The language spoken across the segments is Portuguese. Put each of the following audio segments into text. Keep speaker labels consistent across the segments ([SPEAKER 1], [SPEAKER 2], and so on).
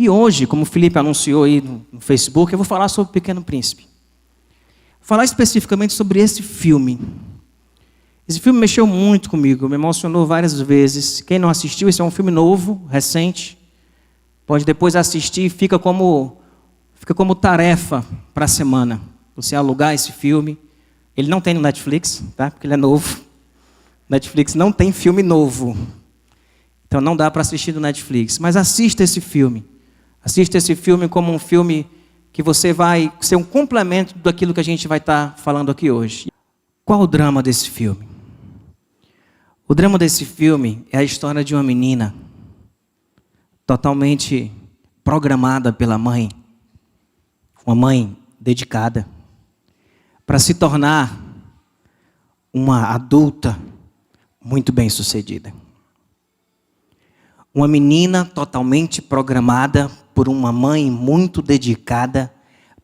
[SPEAKER 1] E hoje, como o Felipe anunciou aí no Facebook, eu vou falar sobre o Pequeno Príncipe. Vou falar especificamente sobre esse filme. Esse filme mexeu muito comigo, me emocionou várias vezes. Quem não assistiu, esse é um filme novo, recente. Pode depois assistir, fica como tarefa para a semana. Você alugar esse filme. Ele não tem no Netflix, tá? Porque ele é novo. Netflix não tem filme novo. Então não dá para assistir no Netflix. Mas assista esse filme. Assista esse filme como um filme que você vai ser um complemento daquilo que a gente vai estar falando aqui hoje. Qual o drama desse filme? O drama desse filme é a história de uma menina totalmente programada pela mãe. Uma mãe dedicada para se tornar uma adulta muito bem-sucedida. Uma menina totalmente programada por uma mãe muito dedicada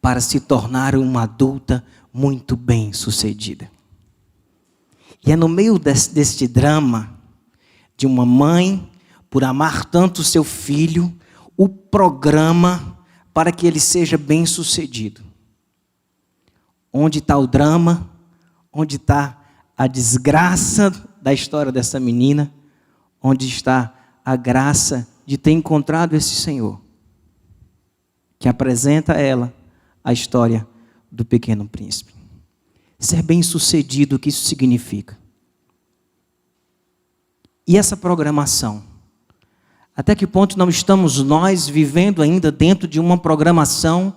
[SPEAKER 1] para se tornar uma adulta muito bem-sucedida. E é no meio deste drama de uma mãe, por amar tanto seu filho, o programa para que ele seja bem-sucedido. Onde está o drama? Onde está a desgraça da história dessa menina? Onde está a graça de ter encontrado esse Senhor, que apresenta a ela a história do Pequeno Príncipe. Ser bem-sucedido, o que isso significa? E essa programação? Até que ponto não estamos nós vivendo ainda dentro de uma programação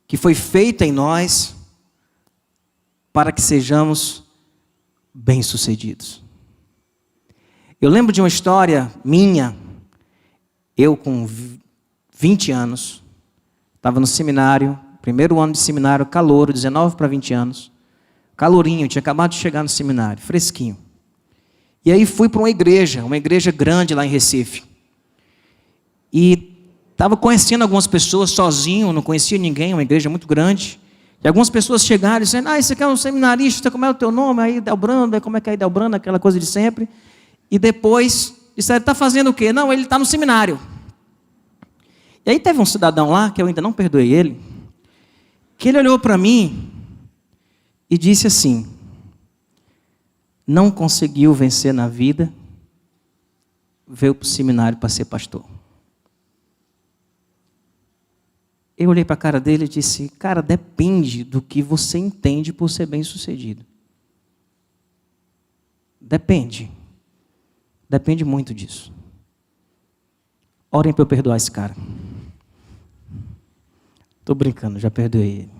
[SPEAKER 1] que foi feita em nós para que sejamos bem-sucedidos? Eu lembro de uma história minha, eu com 20 anos, estava no seminário, primeiro ano de seminário, calouro, 19 para 20 anos, calorinho, tinha acabado de chegar no seminário, fresquinho. E aí fui para uma igreja grande lá em Recife. E estava conhecendo algumas pessoas sozinho, não conhecia ninguém, uma igreja muito grande. E algumas pessoas chegaram dizendo, esse aqui é um seminarista, como é o teu nome? Aí Delbrando, como é que é Delbrando, aquela coisa de sempre. E depois disseram, está fazendo o quê? Não, ele está no seminário. E aí teve um cidadão lá, que eu ainda não perdoei ele, que ele olhou para mim e disse assim, não conseguiu vencer na vida, veio para o seminário para ser pastor. Eu olhei para a cara dele e disse, cara, depende do que você entende por ser bem-sucedido. Depende muito disso. Orem para eu perdoar esse cara. Estou brincando, já perdoei ele.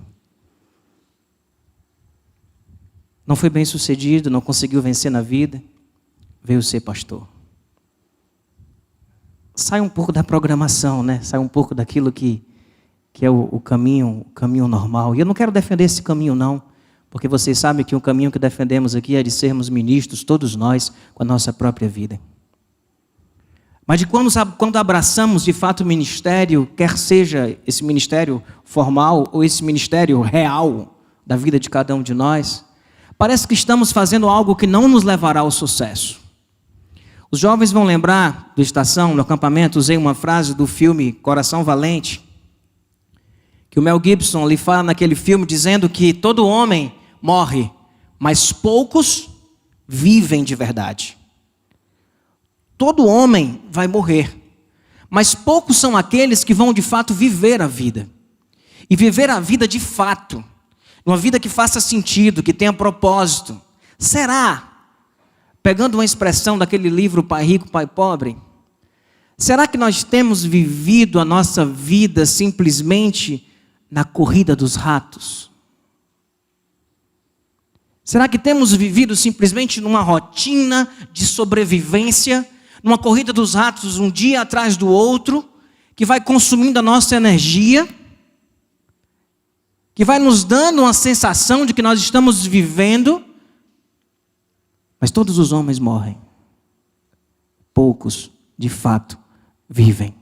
[SPEAKER 1] Não foi bem sucedido, não conseguiu vencer na vida, veio ser pastor. Sai um pouco da programação, né? Sai um pouco daquilo que é o caminho normal. E eu não quero defender esse caminho não, porque vocês sabem que o caminho que defendemos aqui é de sermos ministros, todos nós, com a nossa própria vida. Mas de quando abraçamos de fato o ministério, quer seja esse ministério formal ou esse ministério real da vida de cada um de nós, parece que estamos fazendo algo que não nos levará ao sucesso. Os jovens vão lembrar do Estação, no acampamento, usei uma frase do filme Coração Valente, que o Mel Gibson lhe fala naquele filme, dizendo que todo homem morre, mas poucos vivem de verdade. Todo homem vai morrer, mas poucos são aqueles que vão de fato viver a vida. E viver a vida de fato, uma vida que faça sentido, que tenha propósito. Será, pegando uma expressão daquele livro Pai Rico, Pai Pobre, será que nós temos vivido a nossa vida simplesmente na corrida dos ratos? Será que temos vivido simplesmente numa rotina de sobrevivência, numa corrida dos ratos um dia atrás do outro, que vai consumindo a nossa energia, que vai nos dando uma sensação de que nós estamos vivendo, mas todos os homens morrem. Poucos, de fato, vivem.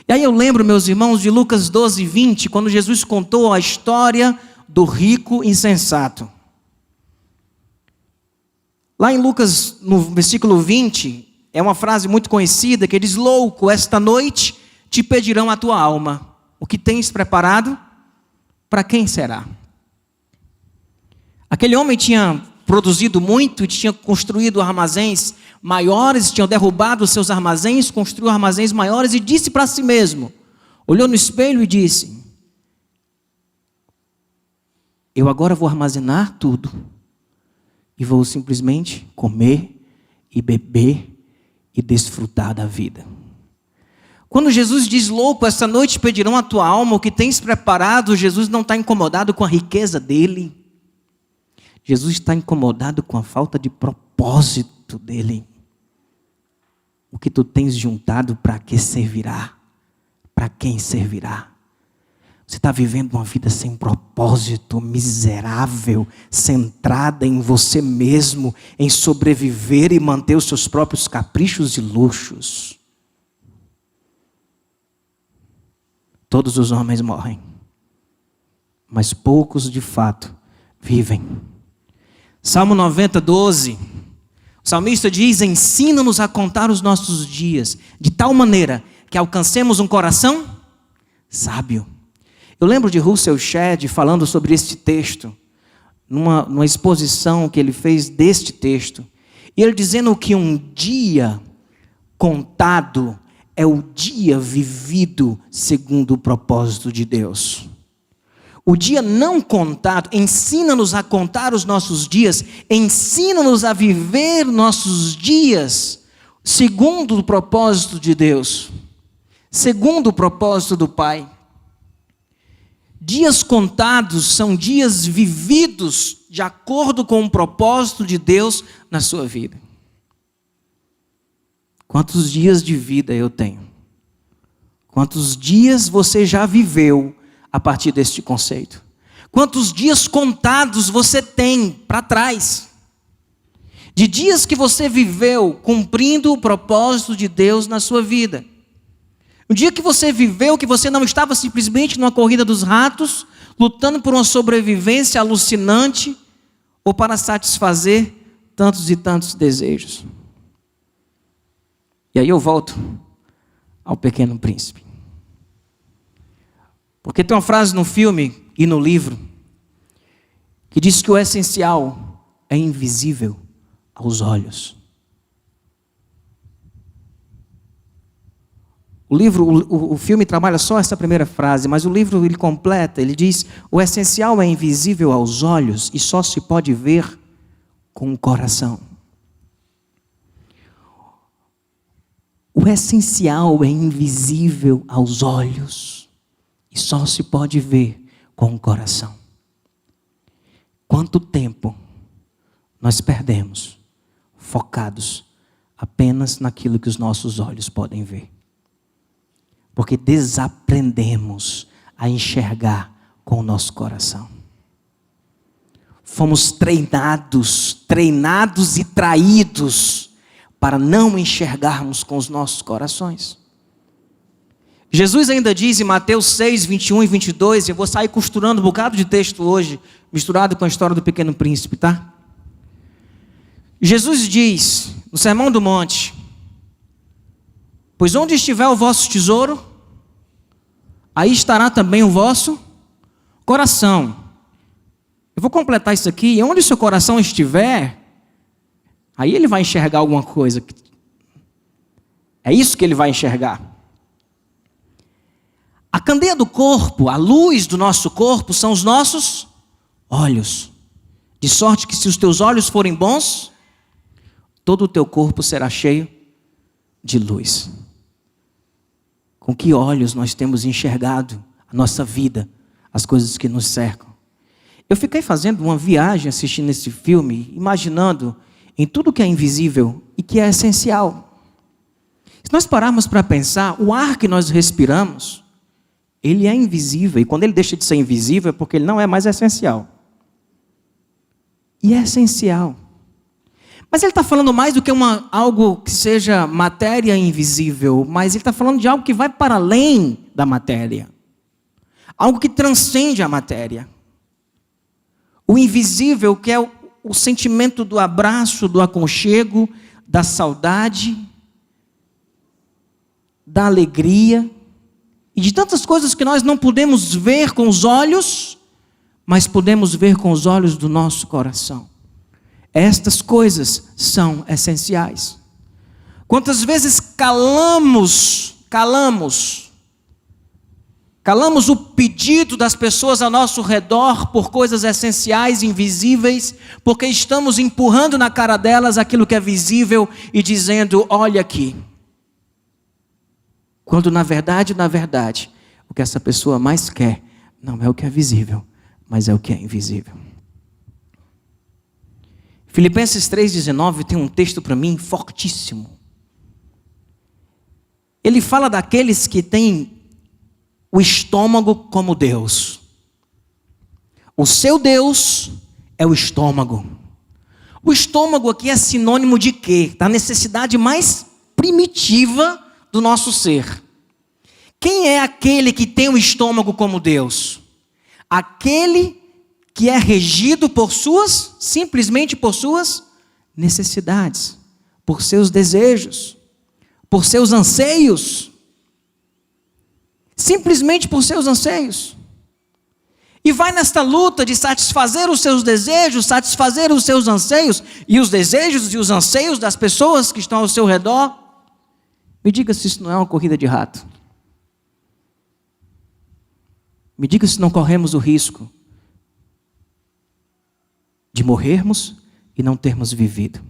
[SPEAKER 1] E aí eu lembro, meus irmãos, de Lucas 12, 20, quando Jesus contou a história do rico insensato. Lá em Lucas, no versículo 20, é uma frase muito conhecida que diz: louco, esta noite te pedirão a tua alma. O que tens preparado, para quem será? Aquele homem tinha produzido muito, tinha construído armazéns maiores, tinha derrubado os seus armazéns, construiu armazéns maiores e disse para si mesmo, olhou no espelho e disse: eu agora vou armazenar tudo e vou simplesmente comer e beber e desfrutar da vida. Quando Jesus diz: louco, esta noite pedirão a tua alma, o que tens preparado, Jesus não está incomodado com a riqueza dele. Jesus está incomodado com a falta de propósito dele. O que tu tens juntado, para que servirá? Para quem servirá? Você está vivendo uma vida sem propósito, miserável, centrada em você mesmo, em sobreviver e manter os seus próprios caprichos e luxos. Todos os homens morrem, mas poucos de fato vivem. Salmo 90, 12. O salmista diz: ensina-nos a contar os nossos dias, de tal maneira que alcancemos um coração sábio. Eu lembro de Russell Shedd falando sobre este texto, numa exposição que ele fez deste texto, e ele dizendo que um dia contado é o dia vivido segundo o propósito de Deus. O dia não contado, ensina-nos a contar os nossos dias, ensina-nos a viver nossos dias segundo o propósito de Deus, segundo o propósito do Pai. Dias contados são dias vividos de acordo com o propósito de Deus na sua vida. Quantos dias de vida eu tenho? Quantos dias você já viveu a partir deste conceito? Quantos dias contados você tem para trás? De dias que você viveu cumprindo o propósito de Deus na sua vida. O dia que você viveu, que você não estava simplesmente numa corrida dos ratos, lutando por uma sobrevivência alucinante, ou para satisfazer tantos e tantos desejos. E aí eu volto ao Pequeno Príncipe. Porque tem uma frase no filme e no livro que diz que o essencial é invisível aos olhos. O filme trabalha só essa primeira frase, mas o livro ele completa, ele diz: o essencial é invisível aos olhos e só se pode ver com o coração. O essencial é invisível aos olhos e só se pode ver com o coração. Quanto tempo nós perdemos focados apenas naquilo que os nossos olhos podem ver? Porque desaprendemos a enxergar com o nosso coração. Fomos treinados e traídos para não enxergarmos com os nossos corações. Jesus ainda diz em Mateus 6, 21 e 22, eu vou sair costurando um bocado de texto hoje, misturado com a história do Pequeno Príncipe, tá? Jesus diz, no Sermão do Monte: pois onde estiver o vosso tesouro, aí estará também o vosso coração. Eu vou completar isso aqui, e onde o seu coração estiver, aí ele vai enxergar alguma coisa. É isso que ele vai enxergar. A candeia do corpo, a luz do nosso corpo, são os nossos olhos. De sorte que se os teus olhos forem bons, todo o teu corpo será cheio de luz. Com que olhos nós temos enxergado a nossa vida, as coisas que nos cercam? Eu fiquei fazendo uma viagem assistindo esse filme, imaginando em tudo que é invisível e que é essencial. Se nós pararmos para pensar, o ar que nós respiramos, ele é invisível. E quando ele deixa de ser invisível é porque ele não é mais essencial. E é essencial. Mas ele está falando mais do que algo que seja matéria invisível, mas ele está falando de algo que vai para além da matéria. Algo que transcende a matéria. O invisível, que é o sentimento do abraço, do aconchego, da saudade, da alegria e de tantas coisas que nós não podemos ver com os olhos, mas podemos ver com os olhos do nosso coração. Estas coisas são essenciais. Quantas vezes calamos o pedido das pessoas ao nosso redor por coisas essenciais, invisíveis, porque estamos empurrando na cara delas aquilo que é visível e dizendo, olha aqui. Quando na verdade, o que essa pessoa mais quer não é o que é visível, mas é o que é invisível. Filipenses 3,19 tem um texto para mim fortíssimo. Ele fala daqueles que têm o estômago como Deus. O seu Deus é o estômago. O estômago aqui é sinônimo de quê? Da necessidade mais primitiva do nosso ser. Quem é aquele que tem o estômago como Deus? Aquele que é regido simplesmente por suas necessidades, por seus desejos, por seus anseios. Simplesmente por seus anseios. E vai nesta luta de satisfazer os seus desejos, satisfazer os seus anseios, e os desejos e os anseios das pessoas que estão ao seu redor. Me diga se isso não é uma corrida de rato. Me diga se não corremos o risco de morrermos e não termos vivido.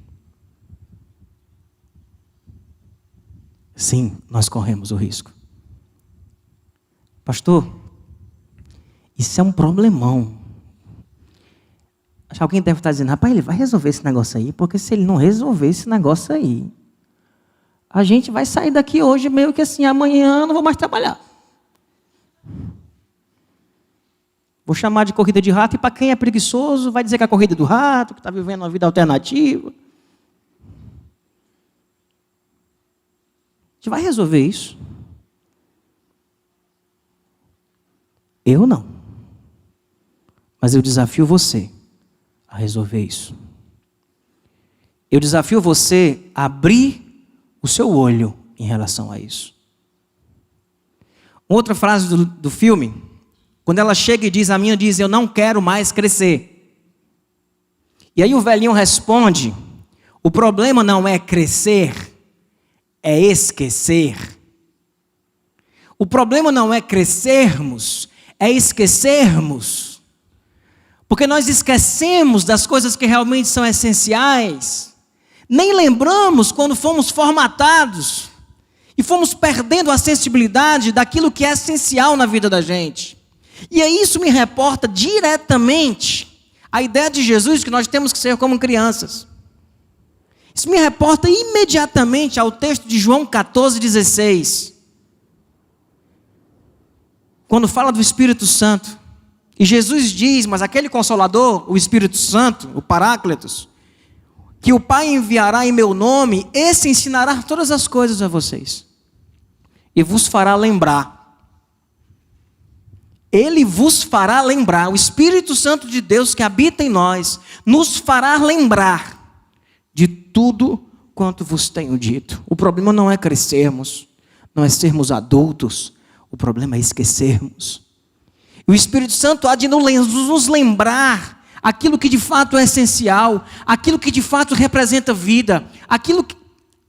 [SPEAKER 1] Sim, nós corremos o risco. Pastor, isso é um problemão. Acho que alguém deve estar dizendo, rapaz, ele vai resolver esse negócio aí, porque se ele não resolver esse negócio aí, a gente vai sair daqui hoje meio que assim, amanhã não vou mais trabalhar. Vou chamar de corrida de rato, e para quem é preguiçoso, vai dizer que é a corrida do rato, que está vivendo uma vida alternativa. A gente vai resolver isso? Eu não. Mas eu desafio você a resolver isso. Eu desafio você a abrir o seu olho em relação a isso. Outra frase do filme, quando ela chega e diz, a minha diz, eu não quero mais crescer. E aí o velhinho responde, o problema não é crescer, é esquecer. O problema não é crescermos, é esquecermos. Porque nós esquecemos das coisas que realmente são essenciais. Nem lembramos quando fomos formatados e fomos perdendo a sensibilidade daquilo que é essencial na vida da gente. E aí isso me reporta diretamente a ideia de Jesus que nós temos que ser como crianças. Isso me reporta imediatamente ao texto de João 14,16. Quando fala do Espírito Santo. E Jesus diz, mas aquele Consolador, o Espírito Santo, o Paráclitos, que o Pai enviará em meu nome, esse ensinará todas as coisas a vocês. E vos fará lembrar. Ele vos fará lembrar, o Espírito Santo de Deus que habita em nós, nos fará lembrar de tudo quanto vos tenho dito. O problema não é crescermos, não é sermos adultos, o problema é esquecermos. E o Espírito Santo há de nos lembrar aquilo que de fato é essencial, aquilo que de fato representa vida, aquilo que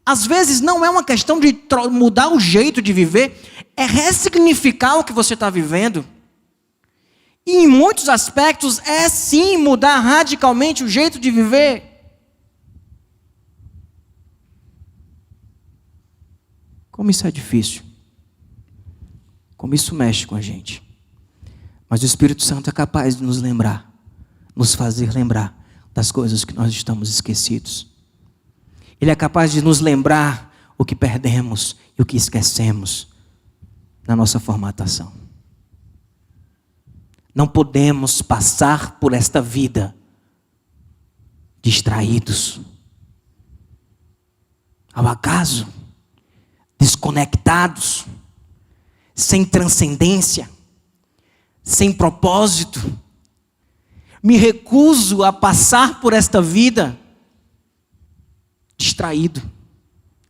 [SPEAKER 1] às vezes não é uma questão de mudar o jeito de viver, é ressignificar o que você está vivendo. E em muitos aspectos é sim mudar radicalmente o jeito de viver. Como isso é difícil. Como isso mexe com a gente. Mas o Espírito Santo é capaz de nos lembrar, nos fazer lembrar das coisas que nós estamos esquecidos. Ele é capaz de nos lembrar o que perdemos e o que esquecemos na nossa formatação. Não podemos passar por esta vida distraídos, ao acaso, desconectados, sem transcendência, sem propósito. Me recuso a passar por esta vida distraído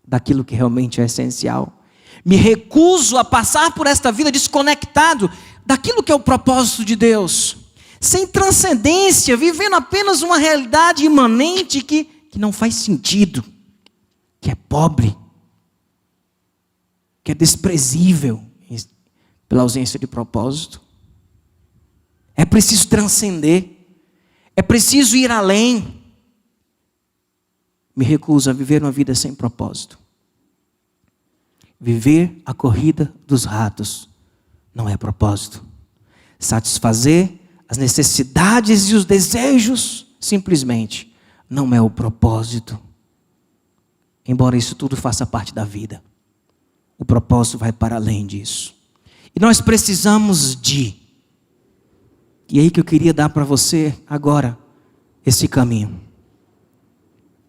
[SPEAKER 1] daquilo que realmente é essencial. Me recuso a passar por esta vida desconectado daquilo que é o propósito de Deus. Sem transcendência, vivendo apenas uma realidade imanente que não faz sentido, que é pobre, que é desprezível pela ausência de propósito. É preciso transcender, é preciso ir além. Me recuso a viver uma vida sem propósito. Viver a corrida dos ratos não é propósito. Satisfazer as necessidades e os desejos simplesmente não é o propósito. Embora isso tudo faça parte da vida, o propósito vai para além disso. E nós precisamos e aí que eu queria dar para você agora esse caminho.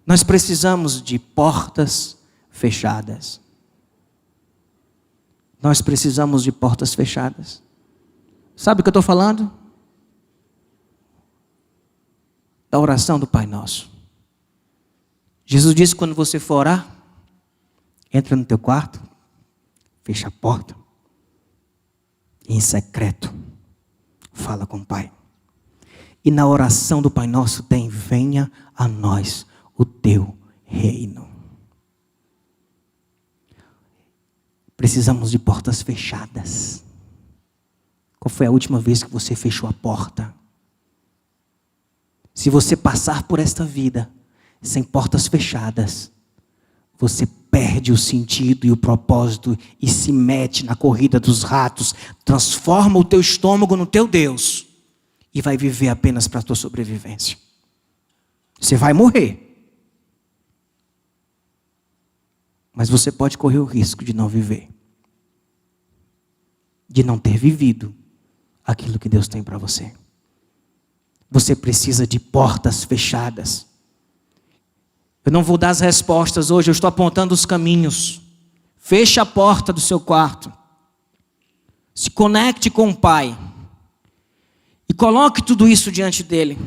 [SPEAKER 1] Nós precisamos de portas fechadas. Nós precisamos de portas fechadas. Sabe o que eu estou falando? Da oração do Pai Nosso. Jesus disse: quando você for orar, entra no teu quarto, fecha a porta, e em secreto, fala com o Pai. E na oração do Pai Nosso tem: venha a nós o teu reino. Precisamos de portas fechadas. Qual foi a última vez que você fechou a porta? Se você passar por esta vida sem portas fechadas, você perde o sentido e o propósito e se mete na corrida dos ratos, transforma o teu estômago no teu Deus e vai viver apenas para a tua sobrevivência. Você vai morrer. Mas você pode correr o risco de não viver, de não ter vivido aquilo que Deus tem para você. Você precisa de portas fechadas. Eu não vou dar as respostas hoje, eu estou apontando os caminhos. Feche a porta do seu quarto. Se conecte com o Pai. E coloque tudo isso diante dele.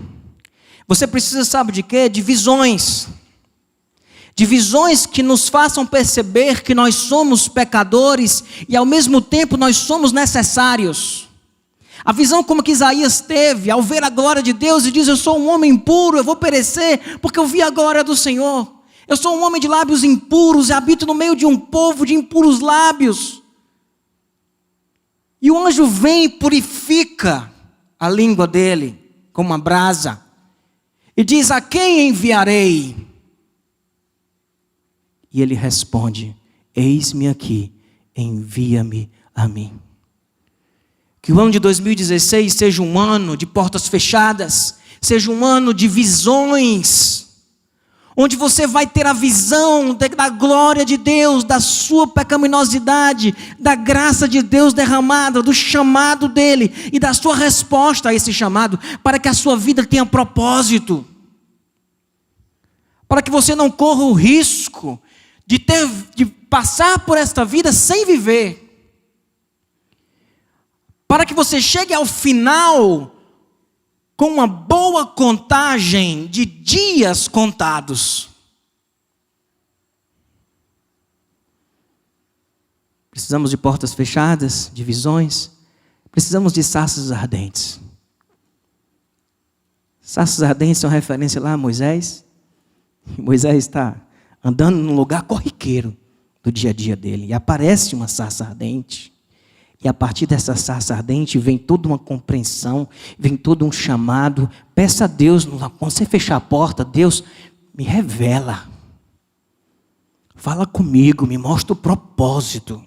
[SPEAKER 1] Você precisa, sabe de quê? De visões. De visões que nos façam perceber que nós somos pecadores e ao mesmo tempo nós somos necessários. A visão como que Isaías teve ao ver a glória de Deus e diz: eu sou um homem impuro, eu vou perecer porque eu vi a glória do Senhor. Eu sou um homem de lábios impuros e habito no meio de um povo de impuros lábios. E o anjo vem e purifica a língua dele como uma brasa e diz: a quem enviarei? E ele responde: eis-me aqui, envia-me a mim. Que o ano de 2016 seja um ano de portas fechadas, seja um ano de visões, onde você vai ter a visão da glória de Deus, da sua pecaminosidade, da graça de Deus derramada, do chamado dele e da sua resposta a esse chamado, para que a sua vida tenha propósito, para que você não corra o risco de passar por esta vida sem viver, para que você chegue ao final com uma boa contagem de dias contados. Precisamos de portas fechadas, de visões. Precisamos de sarças ardentes. Sarças ardentes são referência lá a Moisés. Moisés está andando num lugar corriqueiro do dia a dia dele. E aparece uma sarça ardente. E a partir dessa sarça ardente vem toda uma compreensão, vem todo um chamado. Peça a Deus, quando você fechar a porta, Deus me revela. Fala comigo, me mostra o propósito.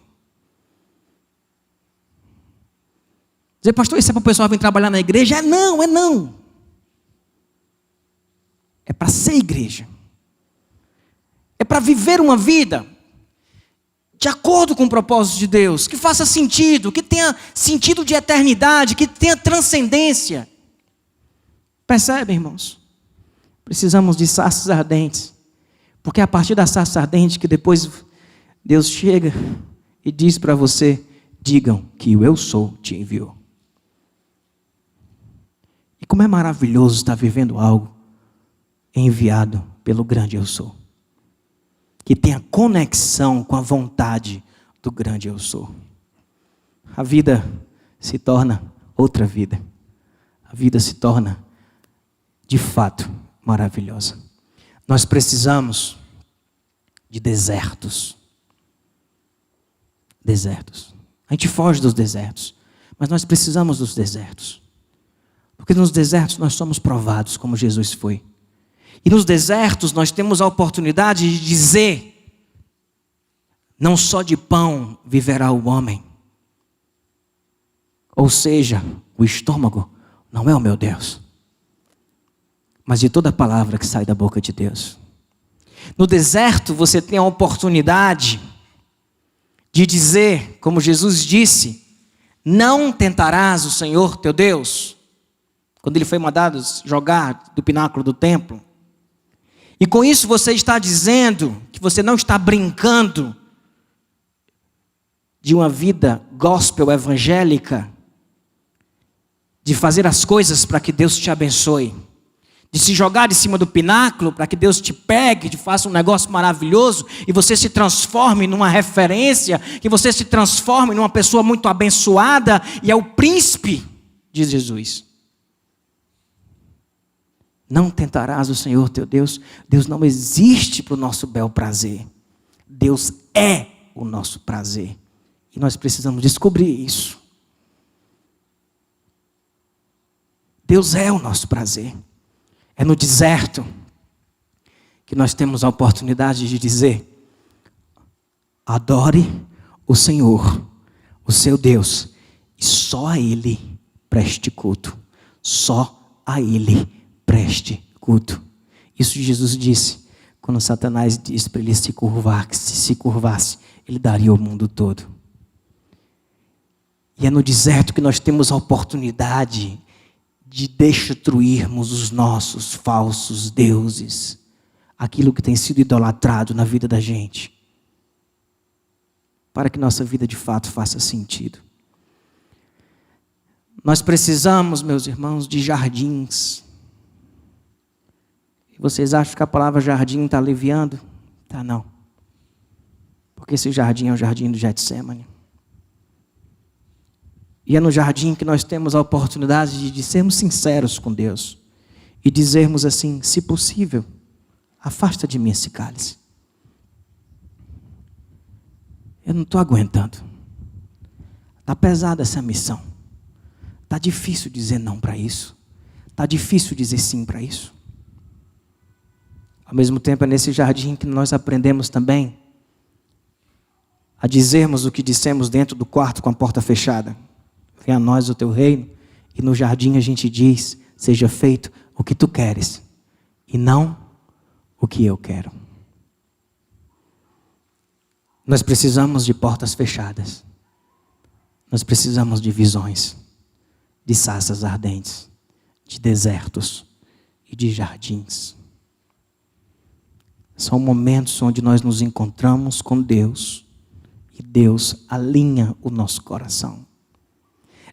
[SPEAKER 1] Dizer: pastor, isso é para o pessoal vir trabalhar na igreja? É não. É para ser igreja. É para viver uma vida de acordo com o propósito de Deus, que faça sentido, que tenha sentido de eternidade, que tenha transcendência. Percebe, irmãos? Precisamos de sarças ardentes, porque é a partir da sarça ardente que depois Deus chega e diz para você: digam que o eu sou te enviou. E como é maravilhoso estar vivendo algo enviado pelo grande eu sou, que tenha conexão com a vontade do grande eu sou. A vida se torna outra vida. A vida se torna, de fato, maravilhosa. Nós precisamos de desertos. Desertos. A gente foge dos desertos, mas nós precisamos dos desertos. Porque nos desertos nós somos provados, como Jesus foi. E nos desertos nós temos a oportunidade de dizer: não só de pão viverá o homem. Ou seja, o estômago não é o meu Deus, mas de toda palavra que sai da boca de Deus. No deserto você tem a oportunidade de dizer, como Jesus disse: não tentarás o Senhor teu Deus, quando ele foi mandado jogar do pináculo do templo. E com isso você está dizendo que você não está brincando de uma vida gospel evangélica, de fazer as coisas para que Deus te abençoe, de se jogar de cima do pináculo para que Deus te pegue, te faça um negócio maravilhoso e você se transforme numa referência, que você se transforme numa pessoa muito abençoada e é o príncipe de Jesus. Não tentarás o Senhor teu Deus. Deus não existe para o nosso bel prazer. Deus é o nosso prazer. E nós precisamos descobrir isso. Deus é o nosso prazer. É no deserto que nós temos a oportunidade de dizer: adore o Senhor, o seu Deus, e só a Ele preste culto. Só a Ele preste culto. Isso Jesus disse quando Satanás disse para ele se curvar, que se curvasse, ele daria o mundo todo. E é no deserto que nós temos a oportunidade de destruirmos os nossos falsos deuses, aquilo que tem sido idolatrado na vida da gente, para que nossa vida de fato faça sentido. Nós precisamos, meus irmãos, de jardins. E vocês acham que a palavra jardim está aliviando? Tá, não. Porque esse jardim é o jardim do Getsemane. E é no jardim que nós temos a oportunidade de sermos sinceros com Deus e dizermos assim: se possível, afasta de mim esse cálice. Eu não estou aguentando. Está pesada essa missão. Está difícil dizer não para isso. Está difícil dizer sim para isso. Ao mesmo tempo, é nesse jardim que nós aprendemos também a dizermos o que dissemos dentro do quarto com a porta fechada: venha a nós o teu reino. E no jardim a gente diz: seja feito o que tu queres e não o que eu quero. Nós precisamos de portas fechadas. Nós precisamos de visões, de sarças ardentes, de desertos e de jardins. São momentos onde nós nos encontramos com Deus e Deus alinha o nosso coração.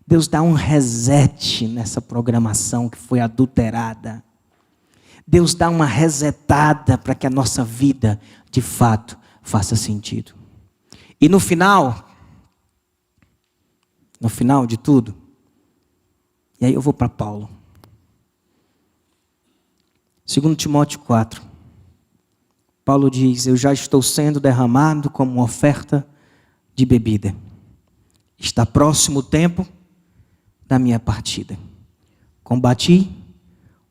[SPEAKER 1] Deus dá um reset nessa programação que foi adulterada. Deus dá uma resetada para que a nossa vida, de fato, faça sentido. E no final de tudo, e aí eu vou para Paulo. 2 Timóteo 4. Paulo diz: eu já estou sendo derramado como uma oferta de bebida. Está próximo o tempo da minha partida. Combati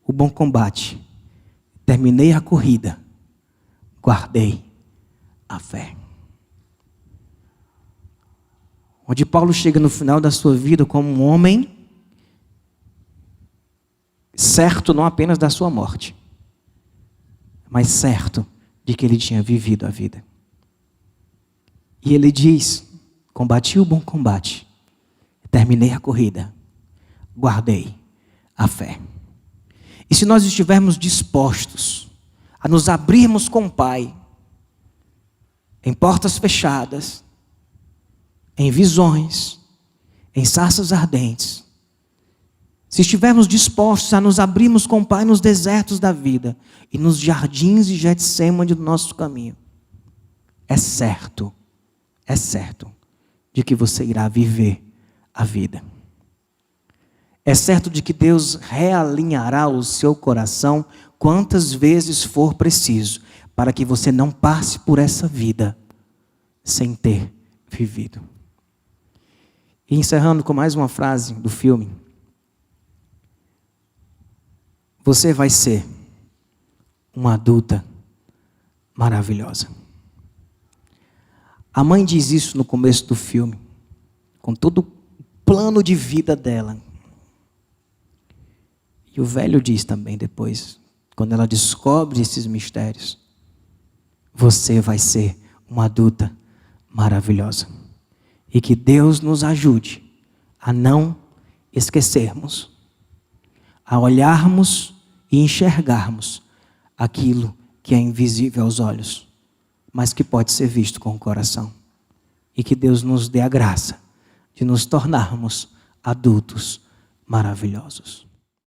[SPEAKER 1] o bom combate, terminei a corrida, guardei a fé. Onde Paulo chega no final da sua vida como um homem certo não apenas da sua morte, mas certo de que ele tinha vivido a vida. E ele diz: combati o bom combate, terminei a corrida, guardei a fé. E se nós estivermos dispostos a nos abrirmos com o Pai, em portas fechadas, em visões, em sarças ardentes, se estivermos dispostos a nos abrirmos com o Pai nos desertos da vida e nos jardins de Getsemane do nosso caminho, é certo é certo de que você irá viver a vida. É certo de que Deus realinhará o seu coração quantas vezes for preciso, para que você não passe por essa vida sem ter vivido. E encerrando com mais uma frase do filme: você vai ser uma adulta maravilhosa. A mãe diz isso no começo do filme, com todo o plano de vida dela. E o velho diz também depois, quando ela descobre esses mistérios: você vai ser uma adulta maravilhosa. E que Deus nos ajude a não esquecermos, a olharmos e enxergarmos aquilo que é invisível aos olhos, mas que pode ser visto com o coração. E que Deus nos dê a graça de nos tornarmos adultos maravilhosos.